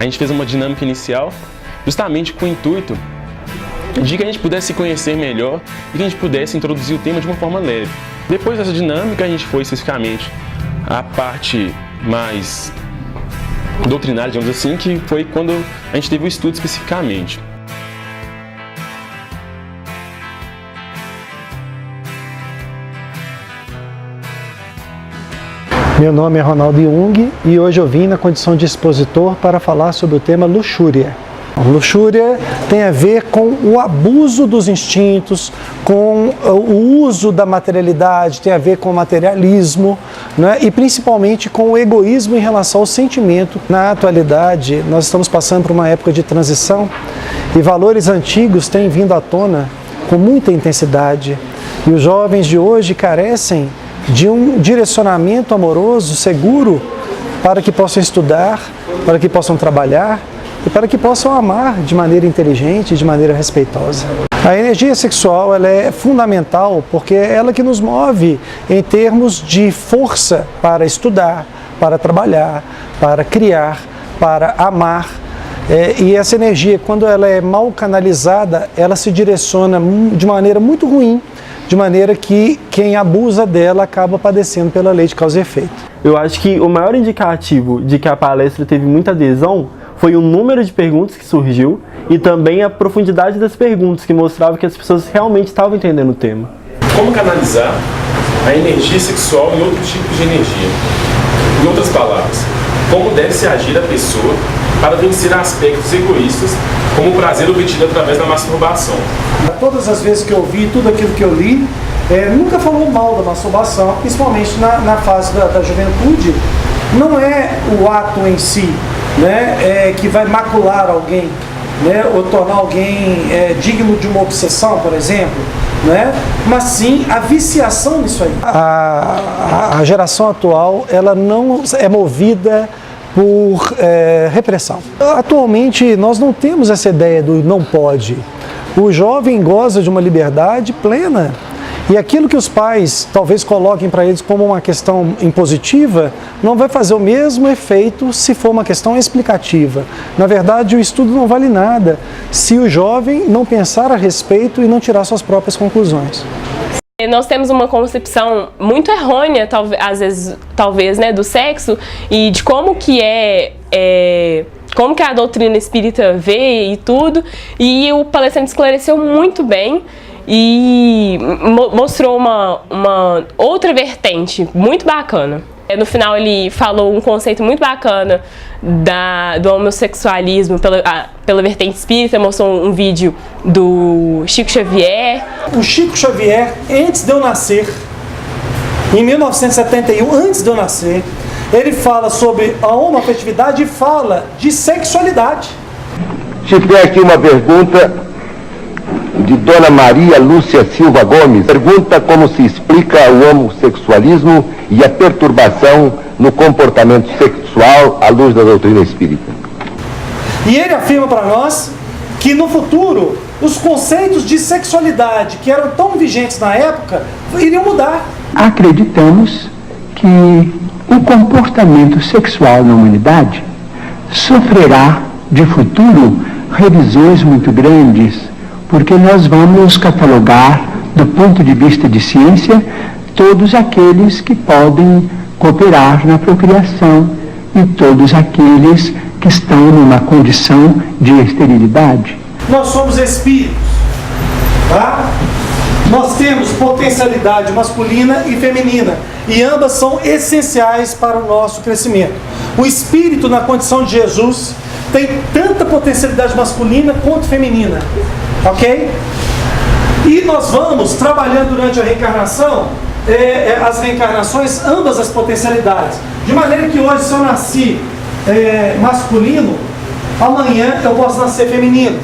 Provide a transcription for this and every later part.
gente fez uma dinâmica inicial justamente com o intuito de que a gente pudesse se conhecer melhor e que a gente pudesse introduzir o tema de uma forma leve. Depois dessa dinâmica, a gente foi especificamente à parte mais doutrinária, digamos assim, que foi quando a gente teve o estudo especificamente. Meu nome é Ronaldo Jung e hoje eu vim na condição de expositor para falar sobre o tema luxúria. Luxúria tem a ver com o abuso dos instintos, com o uso da materialidade, tem a ver com o materialismo, né? E principalmente com o egoísmo em relação ao sentimento. Na atualidade, nós estamos passando por uma época de transição e valores antigos têm vindo à tona com muita intensidade. E os jovens de hoje carecem de um direcionamento amoroso, seguro, para que possam estudar, para que possam trabalhar e para que possam amar de maneira inteligente e de maneira respeitosa. A energia sexual ela é fundamental porque é ela que nos move em termos de força para estudar, para trabalhar, para criar, para amar. E essa energia, quando ela é mal canalizada, ela se direciona de maneira muito ruim, de maneira que quem abusa dela acaba padecendo pela lei de causa e efeito. Eu acho que o maior indicativo de que a palestra teve muita adesão foi o número de perguntas que surgiu e também a profundidade das perguntas, que mostrava que as pessoas realmente estavam entendendo o tema. Como canalizar a energia sexual em outros tipos de energia? Em outras palavras, como deve se agir a pessoa para vencer aspectos egoístas, como o prazer obtido através da masturbação? Todas as vezes que eu vi tudo aquilo que eu li, nunca falou mal da masturbação, principalmente na fase da juventude. Não é o ato em si, né, que vai macular alguém, né, ou tornar alguém digno de uma obsessão, por exemplo, né, mas sim a viciação nisso aí. A geração atual ela não é movida por repressão. Atualmente nós não temos essa ideia do não pode. O jovem goza de uma liberdade plena e aquilo que os pais talvez coloquem para eles como uma questão impositiva não vai fazer o mesmo efeito se for uma questão explicativa. Na verdade, o estudo não vale nada se o jovem não pensar a respeito e não tirar suas próprias conclusões. Nós temos uma concepção muito errônea, às vezes, talvez, né, do sexo e de como que como que a doutrina espírita vê e tudo, e o palestrante esclareceu muito bem e mostrou uma outra vertente muito bacana. No final ele falou um conceito muito bacana do homossexualismo pela vertente espírita, mostrou um vídeo do Chico Xavier. O Chico Xavier, antes de eu nascer, em 1971, antes de eu nascer, ele fala sobre a homoafetividade e fala de sexualidade. Chico, tem aqui uma pergunta de Dona Maria Lúcia Silva Gomes. Pergunta como se explica o homossexualismo e a perturbação no comportamento sexual à luz da doutrina espírita. E ele afirma para nós que no futuro os conceitos de sexualidade que eram tão vigentes na época iriam mudar. Acreditamos que o comportamento sexual na humanidade sofrerá de futuro revisões muito grandes, porque nós vamos catalogar, do ponto de vista de ciência, todos aqueles que podem cooperar na procriação e todos aqueles que estão numa condição de esterilidade. Nós somos espíritos, tá? Nós temos potencialidade masculina e feminina e ambas são essenciais para o nosso crescimento. O espírito na condição de Jesus tem tanta potencialidade masculina quanto feminina, ok? E nós vamos trabalhando durante a reencarnação, as reencarnações, ambas as potencialidades. De maneira que hoje, se eu nasci masculino, amanhã eu posso nascer feminino.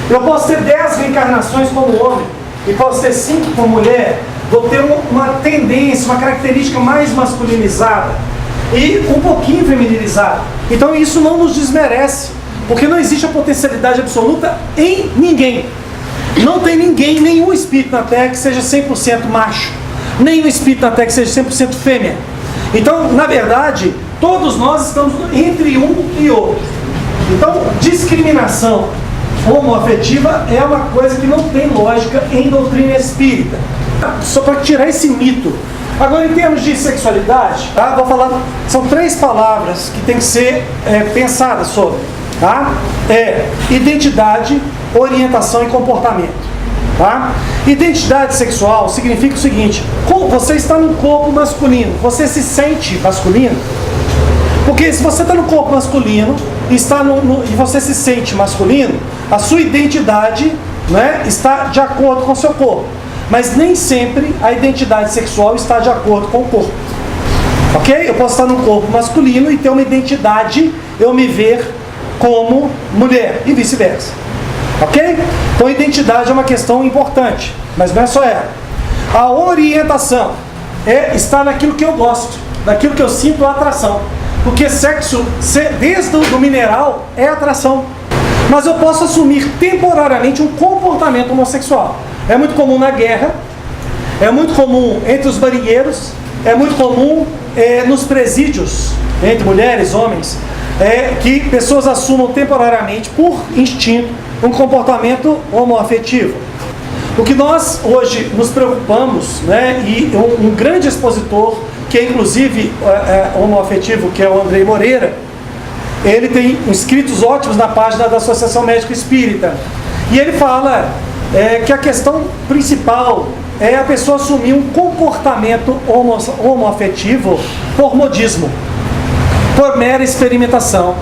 Eu posso ter 10 reencarnações como homem e posso ter 5 como mulher. Vou ter uma tendência, uma característica mais masculinizada e um pouquinho feminilizada. Então isso não nos desmerece, porque não existe a potencialidade absoluta em ninguém. Não tem ninguém, nenhum espírito na Terra que seja 100% macho, nenhum espírito na Terra que seja 100% fêmea. Então, na verdade, todos nós estamos entre um e outro. Então, discriminação homoafetiva é uma coisa que não tem lógica em doutrina espírita. Só para tirar esse mito. Agora, em termos de sexualidade, tá? Vou falar, são 3 palavras que tem que ser pensadas sobre. Tá? Identidade, orientação e comportamento. Tá? Identidade sexual significa o seguinte: você está num corpo masculino, você se sente masculino? Porque se você está no corpo masculino e você se sente masculino, a sua identidade, né, está de acordo com o seu corpo. Mas nem sempre a identidade sexual está de acordo com o corpo. Ok? Eu posso estar num corpo masculino e ter uma identidade, eu me ver como mulher e vice-versa. Ok? Então, identidade é uma questão importante, mas não é só ela. A orientação está naquilo que eu gosto, naquilo que eu sinto atração. Porque sexo, desde o mineral, é atração. Mas eu posso assumir temporariamente um comportamento homossexual. É muito comum na guerra, é muito comum entre os marinheiros, é muito comum nos presídios, entre mulheres, homens, que pessoas assumam temporariamente, por instinto, um comportamento homoafetivo. O que nós hoje nos preocupamos, né, e um grande expositor, que é inclusive homoafetivo, que é o Andrei Moreira, ele tem escritos ótimos na página da Associação Médico Espírita. E ele fala que a questão principal é a pessoa assumir um comportamento homoafetivo por modismo, por mera experimentação.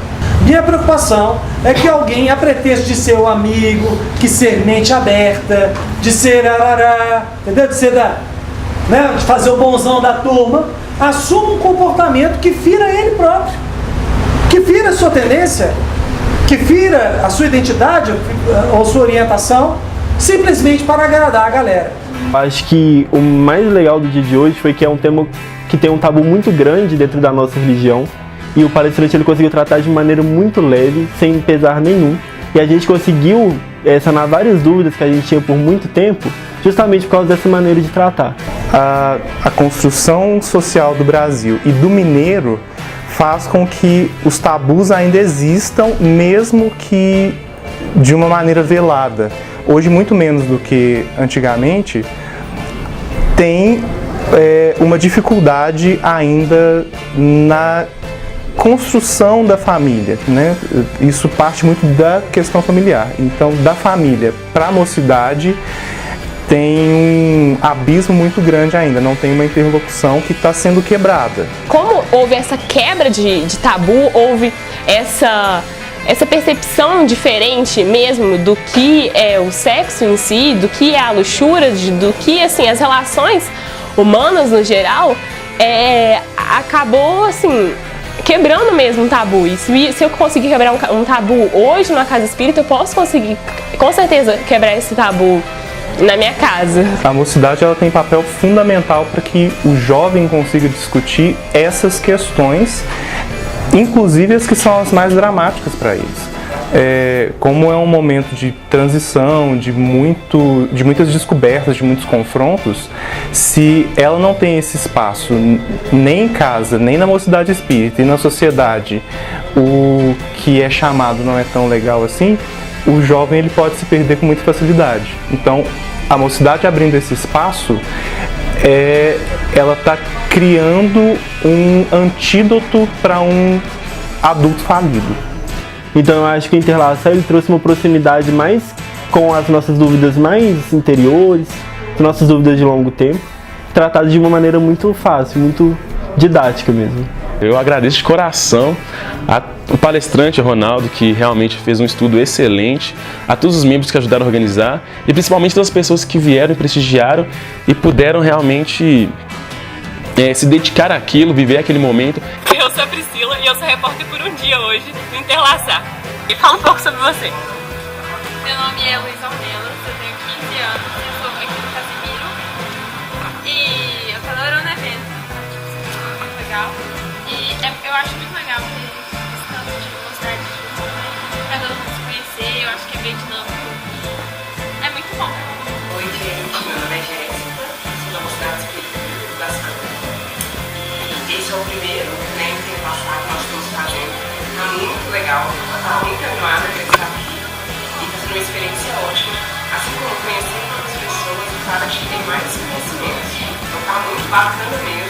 Minha preocupação é que alguém, a pretexto de ser um amigo, de ser mente aberta, de ser arará, entendeu? De ser de fazer o bonzão da turma, assuma um comportamento que fira ele próprio, que fira a sua tendência, que fira a sua identidade ou sua orientação, simplesmente para agradar a galera. Acho que o mais legal do dia de hoje foi que é um tema que tem um tabu muito grande dentro da nossa religião, e o palestrante ele conseguiu tratar de maneira muito leve, sem pesar nenhum, e a gente conseguiu sanar várias dúvidas que a gente tinha por muito tempo, justamente por causa dessa maneira de tratar. A construção social do Brasil e do mineiro faz com que os tabus ainda existam, mesmo que de uma maneira velada. Hoje, muito menos do que antigamente, tem uma dificuldade ainda na construção da família, né? Isso parte muito da questão familiar. Então, da família para a mocidade, tem um abismo muito grande ainda, não tem uma interlocução que está sendo quebrada. Como houve essa quebra de tabu, houve essa percepção diferente mesmo do que é o sexo em si, do que é a luxúria, do que assim, as relações humanas no geral, acabou assim, quebrando mesmo um tabu. E se eu conseguir quebrar um tabu hoje na casa espírita, eu posso conseguir, com certeza, quebrar esse tabu na minha casa. A mocidade ela tem papel fundamental para que o jovem consiga discutir essas questões, inclusive as que são as mais dramáticas para eles. Como é um momento de transição, de muitas descobertas, de muitos confrontos, se ela não tem esse espaço nem em casa, nem na mocidade espírita e na sociedade, o que é chamado não é tão legal assim, o jovem ele pode se perder com muita facilidade. Então, a mocidade abrindo esse espaço, ela está criando um antídoto para um adulto falido. Então eu acho que o Interlaçar ele trouxe uma proximidade mais com as nossas dúvidas mais interiores, as nossas dúvidas de longo tempo, tratadas de uma maneira muito fácil, muito didática mesmo. Eu agradeço de coração ao palestrante Ronaldo, que realmente fez um estudo excelente, a todos os membros que ajudaram a organizar e principalmente das pessoas que vieram e prestigiaram e puderam realmente se dedicar àquilo, viver aquele momento. Eu sou a Priscila e eu sou repórter por um dia hoje no Interlaçar. E fala um pouco sobre você. Meu nome é Luísa Almeida, eu tenho 15 anos, eu estou aqui no Casimiro e eu tô adorando o evento, muito legal. E eu acho muito legal ter esse tanto de mostrar de pra todo mundo se conhecer, eu acho que é bem dinâmico. É muito bom. Oi gente, meu nome é Jéssica, sou da Mocidade Espírita de Educação. E esse é o primeiro, né, Interlaçar que nós estamos fazendo. Há muito legal, tá muito animada pra estar aqui e tá sendo uma experiência ótima. Assim como conhecer outras pessoas, claro, acho que tem mais conhecimentos. Então tá muito bacana mesmo.